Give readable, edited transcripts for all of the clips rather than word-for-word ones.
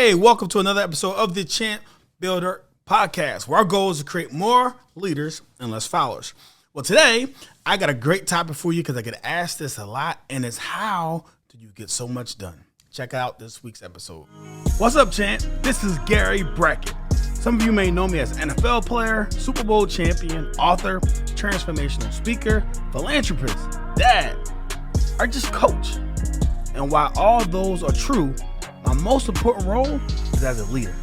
Hey, welcome to another episode of the Champ Builder Podcast, where our goal is to create more leaders and less followers. Well, today, I got a great topic for you because I get asked this a lot, and it's how do you get so much done? Check out this week's episode. What's up, Champ? This is Gary Brackett. Some of you may know me as an NFL player, Super Bowl champion, author, transformational speaker, philanthropist, dad, or just coach. And while all those are true, my most important role is as a leader.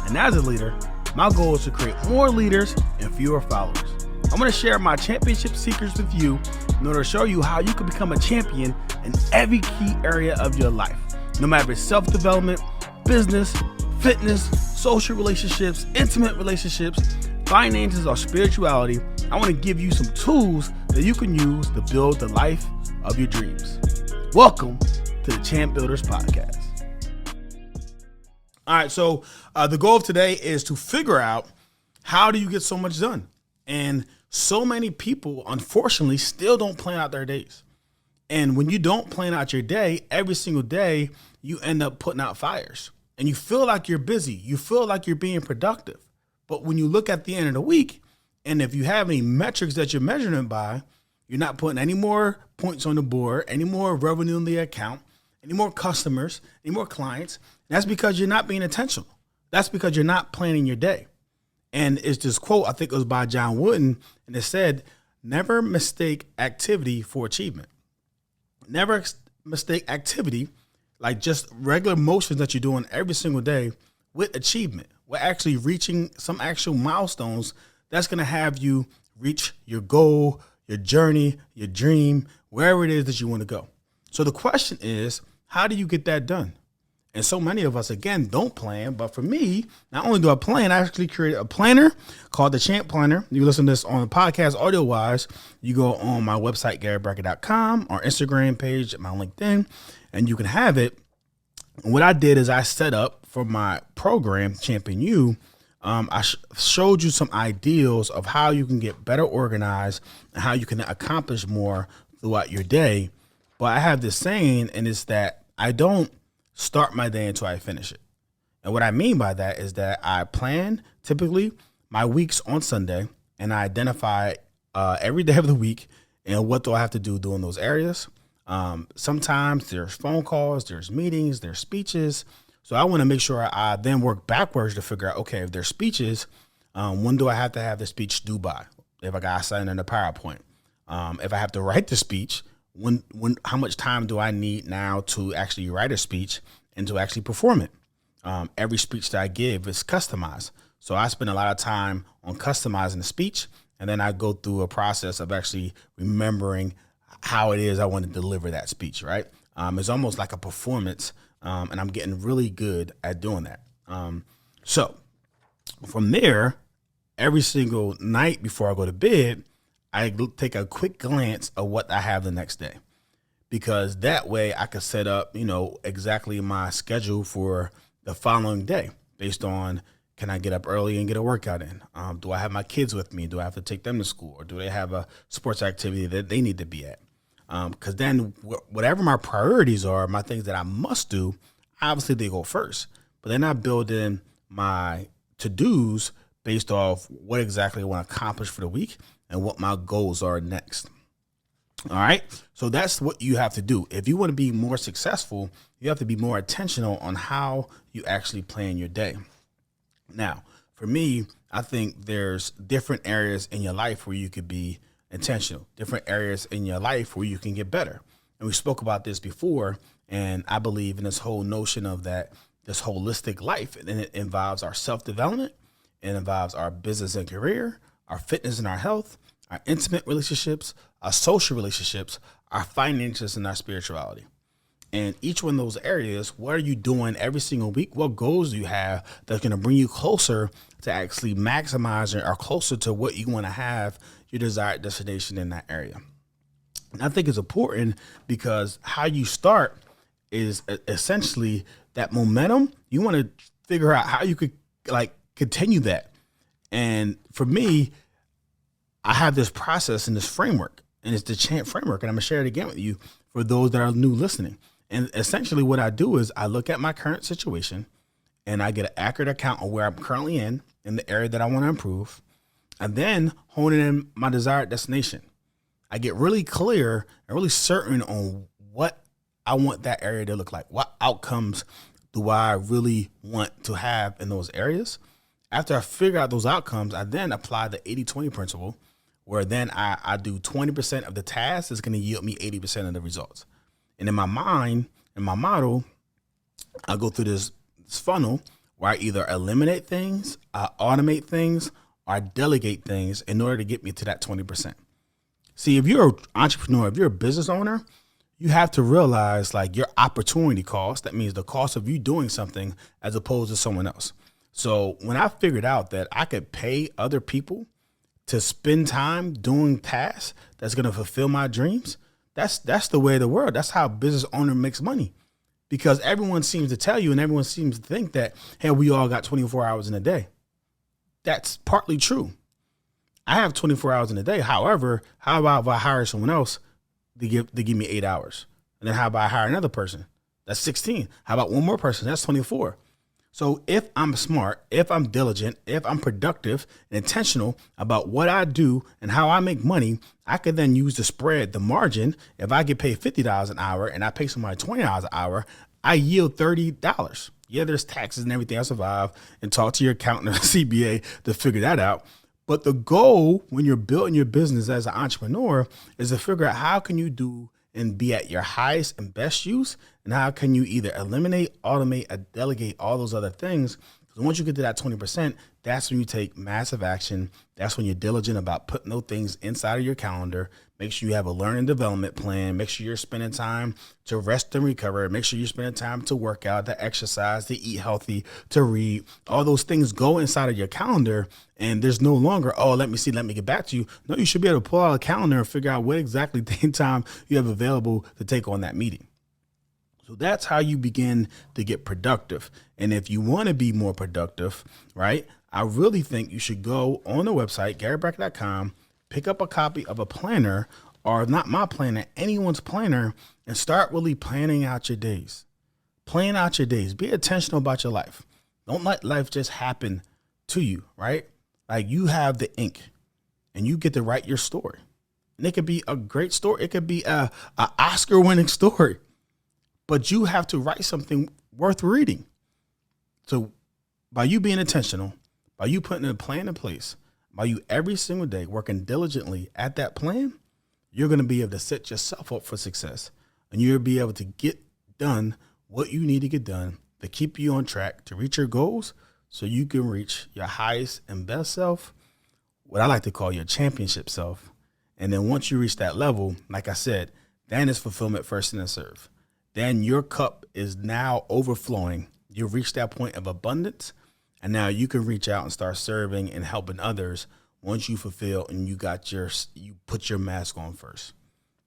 And as a leader, my goal is to create more leaders and fewer followers. I'm going to share my championship secrets with you in order to show you how you can become a champion in every key area of your life. No matter if it's self-development, business, fitness, social relationships, intimate relationships, finances, or spirituality, I want to give you some tools that you can use to build the life of your dreams. Welcome to the Champ Builders Podcast. All right, so the goal of today is to figure out how do you get so much done? And so many people, unfortunately, still don't plan out their days. And when you don't plan out your day, every single day, you end up putting out fires. And you feel like you're busy. You feel like you're being productive. But when you look at the end of the week, and if you have any metrics that you're measuring it by, you're not putting any more points on the board, any more revenue in the account, any more customers, any more clients. That's because you're not being intentional. That's because you're not planning your day. And it's this quote, I think it was by John Wooden, and it said, never mistake activity for achievement. Never mistake activity, like just regular motions that you're doing every single day, with achievement. We're actually reaching some actual milestones that's going to have you reach your goal, your journey, your dream, wherever it is that you want to go. So the question is, how do you get that done? And so many of us, again, don't plan. But for me, not only do I plan, I actually created a planner called the Champ Planner. You listen to this on the podcast audio-wise. You go on my website, GaryBrackett.com, or Instagram page, my LinkedIn, and you can have it. And what I did is I set up for my program, Champion You, I showed you some ideals of how you can get better organized and how you can accomplish more throughout your day. But I have this saying, and it's that I don't start my day until I finish it. And what I mean by that is that I plan typically my weeks on Sunday, and I identify every day of the week and what do I have to do during those areas. Sometimes there's phone calls, there's meetings, there's speeches. So I want to make sure I then work backwards to figure out, okay, if there's speeches, when do I have to have the speech due by? If I got to sign in a PowerPoint, if I have to write the speech, how much time do I need now to actually write a speech and to actually perform it? Every speech that I give is customized. So I spend a lot of time on customizing the speech, and then I go through a process of actually remembering how it is I want to deliver that speech, right? It's almost like a performance, and I'm getting really good at doing that. So from there, every single night before I go to bed, I take a quick glance of what I have the next day, because that way I can set up, exactly my schedule for the following day based on, can I get up early and get a workout in? Do I have my kids with me? Do I have to take them to school, or do they have a sports activity that they need to be at? Because then whatever my priorities are, my things that I must do, obviously they go first. But then I build in my to-dos based off what exactly I want to accomplish for the week and what my goals are next. All right. So that's what you have to do. If you want to be more successful, you have to be more intentional on how you actually plan your day. Now, for me, I think there's different areas in your life where you could be intentional, different areas in your life where you can get better. And we spoke about this before, and I believe in this whole notion of that, this holistic life, and it involves our self-development, it involves our business and career, our fitness and our health, our intimate relationships, our social relationships, our finances, and our spirituality. And each one of those areas, what are you doing every single week? What goals do you have that's going to bring you closer to actually maximizing or closer to what you want to have your desired destination in that area? And I think it's important because how you start is essentially that momentum. You want to figure out how you could continue that. And for me, I have this process and this framework, and it's the Champ framework. And I'm going to share it again with you for those that are new listening. And essentially what I do is I look at my current situation and I get an accurate account of where I'm currently in the area that I want to improve, and then honing in my desired destination. I get really clear and really certain on what I want that area to look like. What outcomes do I really want to have in those areas? After I figure out those outcomes, I then apply the 80-20 principle, where then I do 20% of the task that's going to yield me 80% of the results. And in my mind, in my model, I go through this funnel where I either eliminate things, I automate things, or I delegate things in order to get me to that 20%. See, if you're an entrepreneur, if you're a business owner, you have to realize like your opportunity cost. That means the cost of you doing something as opposed to someone else. So when I figured out that I could pay other people to spend time doing tasks that's going to fulfill my dreams, that's the way of the world. That's how a business owner makes money, because everyone seems to tell you and everyone seems to think that, hey, we all got 24 hours in a day. That's partly true. I have 24 hours in a day. However, how about if I hire someone else to give me 8 hours? And then how about I hire another person? That's 16. How about one more person? That's 24. So if I'm smart, if I'm diligent, if I'm productive and intentional about what I do and how I make money, I could then use the spread, the margin. If I get paid $50 an hour and I pay somebody $20 an hour, I yield $30. Yeah, there's taxes and everything. I survive and talk to your accountant or CBA to figure that out. But the goal when you're building your business as an entrepreneur is to figure out how can you do and be at your highest and best use, and how can you either eliminate, automate, or delegate all those other things. Because once you get to that 20%, that's when you take massive action. That's when you're diligent about putting those things inside of your calendar. Make sure you have a learning development plan. Make sure you're spending time to rest and recover. Make sure you're spending time to work out, to exercise, to eat healthy, to read. All those things go inside of your calendar, and there's no longer, oh, let me get back to you. No, you should be able to pull out a calendar and figure out what exactly time you have available to take on that meeting. So that's how you begin to get productive. And if you want to be more productive, right, I really think you should go on the website, GaryBrackett.com, pick up a copy of a planner, or not my planner, anyone's planner, and start really planning out your days. Plan out your days. Be intentional about your life. Don't let life just happen to you, right? Like, you have the ink and you get to write your story. And it could be a great story. It could be a Oscar-winning story. But you have to write something worth reading. So by you being intentional, by you putting a plan in place, by you every single day working diligently at that plan, you're going to be able to set yourself up for success. And you'll be able to get done what you need to get done to keep you on track to reach your goals, so you can reach your highest and best self, what I like to call your championship self. And then once you reach that level, like I said, then it's fulfillment first and then serve. Then your cup is now overflowing. You've reached that point of abundance, and now you can reach out and start serving and helping others once you fulfill and you put your mask on first.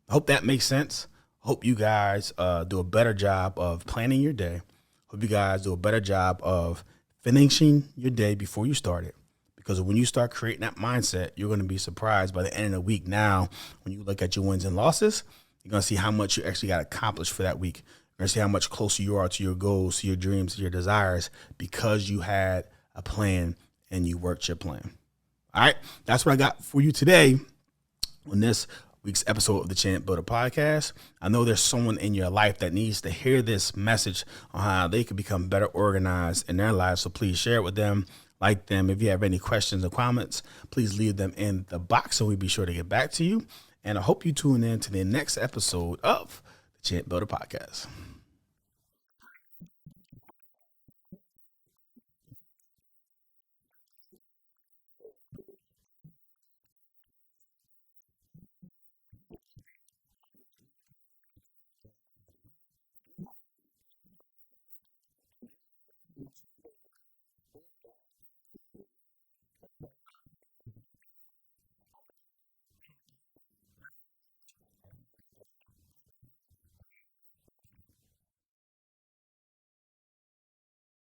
I hope that makes sense. Hope you guys do a better job of planning your day. Hope you guys do a better job of finishing your day before you start it. Because when you start creating that mindset, you're going to be surprised by the end of the week. Now, when you look at your wins and losses, you're going to see how much you actually got accomplished for that week. You're going to see how much closer you are to your goals, to your dreams, to your desires, because you had a plan and you worked your plan. All right. That's what I got for you today on this week's episode of the Champ Builder Podcast. I know there's someone in your life that needs to hear this message on how they can become better organized in their lives. So please share it with them, like them. If you have any questions or comments, please leave them in the box and we'll be sure to get back to you. And I hope you tune in to the next episode of the Champ Builder Podcast.